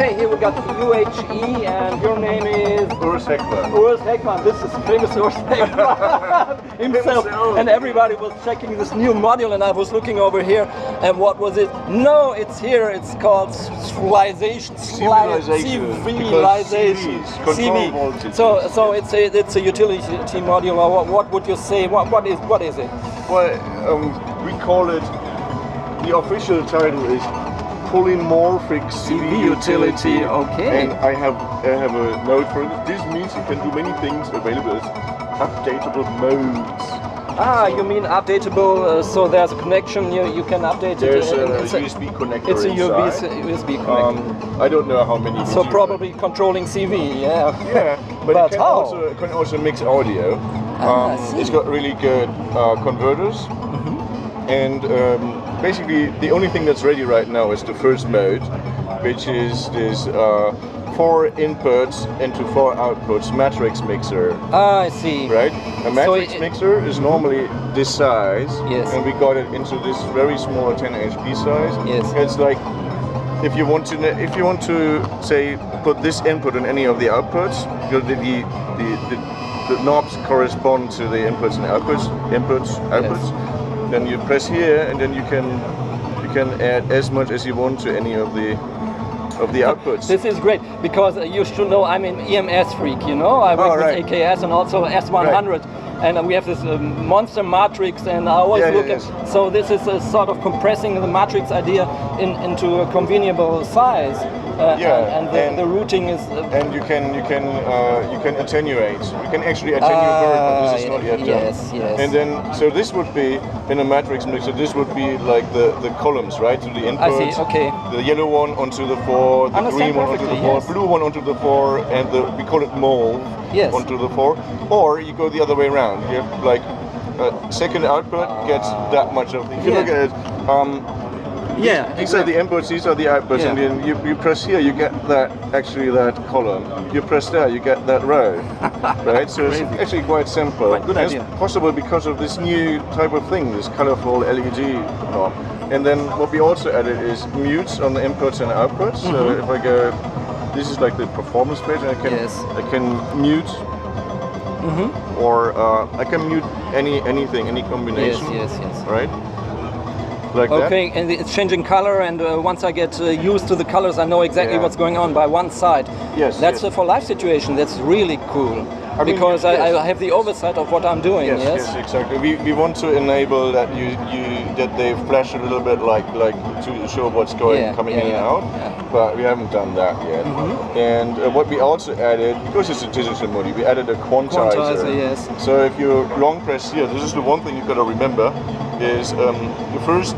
Okay, here we got UHE, and your name is Urs Heckmann. Urs Heckmann. This is famous Urs Heckmann himself. And everybody was checking this new module, and I was looking over here, and what was it? No, it's here. It's called CVilization. CVilization. CV. So it's a utility module. Or what would you say? What is it? Well, we call it. The official title is Polymorphic CV Utility. Okay. And I have a note for this. This means you can do many things available as updatable modes. Ah, you mean updatable, so there's a connection, you can update there's it. There's a USB connector It's a inside. USB connector. I don't know how many. So probably controlling CV, yeah. Yeah, but it how? can also mix audio. It's got really good converters. And basically the only thing that's ready right now is the first mode, which is this 4 inputs into 4 outputs matrix mixer. Ah, I see. Right? A matrix mixer is normally this size, yes. And we got it into this very small 10 HP size. Yes. It's like if you want to say put this input in any of the outputs, the knobs correspond to the inputs and outputs. Yes. Then you press here, and then you can add as much as you want to any of the outputs. This is great, because you should know I'm an EMS freak, you know. I work with AKS and also S100, and we have this monster matrix, and I always look at. So this is a sort of compressing the matrix idea into a convenient size. And the routing is. And you can attenuate. You can actually attenuate, but this is not yet done. Yes. And then, so this would be in a matrix mixer. This would be like the columns, right? To the input. I see. Okay. The yellow one onto the 4, the green one onto the 4, blue one onto the 4, and we call it mauve onto the 4. Or you go the other way around. You have like a second output gets that much of. If you look at it. These are the inputs, these are the outputs, and then you press here, you get that column. You press there, you get that row, right? So it's actually quite simple. Quite good idea. It's possible because of this new type of thing, this colorful LED knob. And then what we also added is mutes on the inputs and outputs. So if I go, this is like the performance page, and I can mute. Or I can mute anything, any combination. Yes. Right. Like okay, and it's changing color, and once I get used to the colors, I know exactly what's going on by one side. Yes. That's for live situation. That's really cool. Because I have the oversight of what I'm doing. Yes, exactly. We want to enable that that they flash a little bit like to show what's coming in and out. But we haven't done that yet. And what we also added, because it's a digital module, we added a quantizer. Yes. So if you long press here, this is the one thing you've got to remember, is the first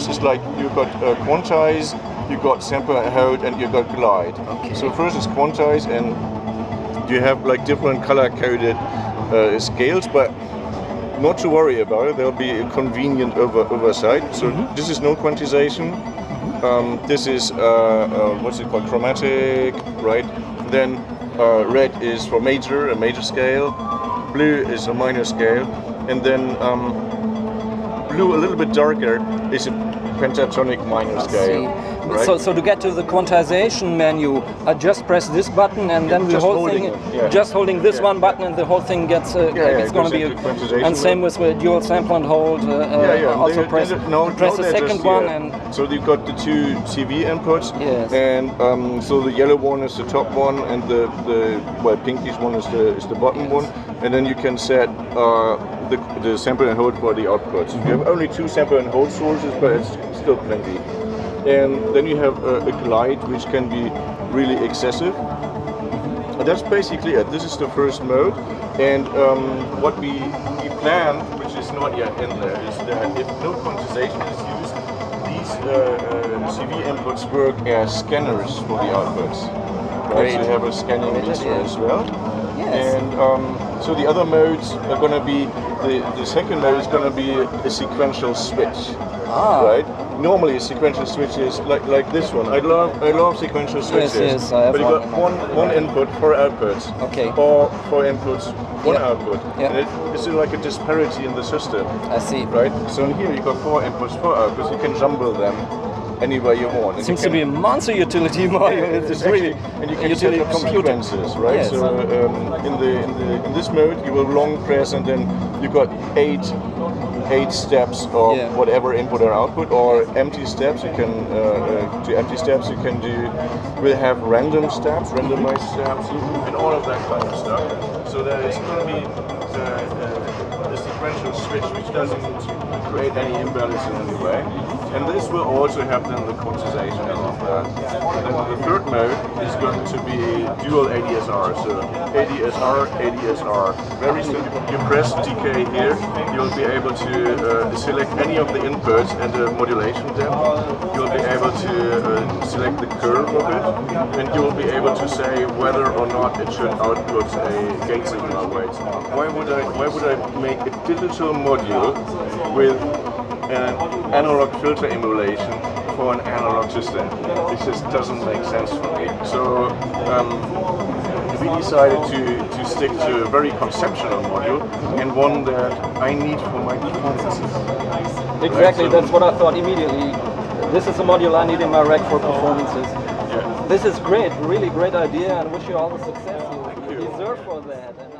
is like you've got quantize, you've got sample and hold, and you've got glide. Okay. So first is quantize, and you have like different color-coded scales, but not to worry about it. There'll be a convenient oversight. So this is no quantization. This is what's it called? Chromatic, right? Then red is for a major scale. Blue is a minor scale, and then blue a little bit darker is a pentatonic minor scale. Right? So to get to the quantization menu, I just press this button, and then the whole thing, just holding this one button, and the whole thing gets, it's going to be, and same with dual sample and hold, also press the second one. And so you've got the 2 CV inputs, and so the yellow one is the top one, and the pinkish one is the bottom one, and then you can set the sample and hold for the outputs. You have only 2 sample and hold sources, but it's still plenty. And then you have a glide, which can be really excessive. And that's basically it. This is the first mode. And what we planned, which is not yet in there, is that if no quantization is used, these CV inputs work as scanners for the outputs. Right? So you have a scanning meter as well. Yes. And so the other modes are going to be, the second mode is going to be a sequential switch. Right? Normally a sequential switch is like this one. I love sequential switches. Yes, I have but you got one input, 4 outputs. Okay. Or 4 inputs, 1 output. Yeah. And it's like a disparity in the system. I see. Right? So in here you got 4 inputs, 4 outputs. You can jumble them. any way you want. It seems to be a monster utility module. It's really, and you can set up sequences, right? Yes. So in this mode, you will long press, and then you got eight steps of whatever input or output, or empty steps. You can to empty steps. You can do. We'll have random steps, randomized steps, and all of that kind of stuff. So there is going to be the sequential switch, which doesn't create any imbalance in any way. And this will also have then the quantization of that. And then the third mode is going to be dual ADSR. So ADSR. Very simple. You press TK here, you'll be able to select any of the inputs and the modulation depth. You'll be able to select the curve of it, and you'll be able to say whether or not it should output a gate signal weight. Why would I make a digital module with an analog filter emulation for an analog system? It just doesn't make sense for me. So we decided to stick to a very conceptual module and one that I need for my performances. Exactly, right? That's what I thought immediately. This is a module I need in my rack for performances. Yeah. This is great, really great idea, and wish you all the success you deserve for that.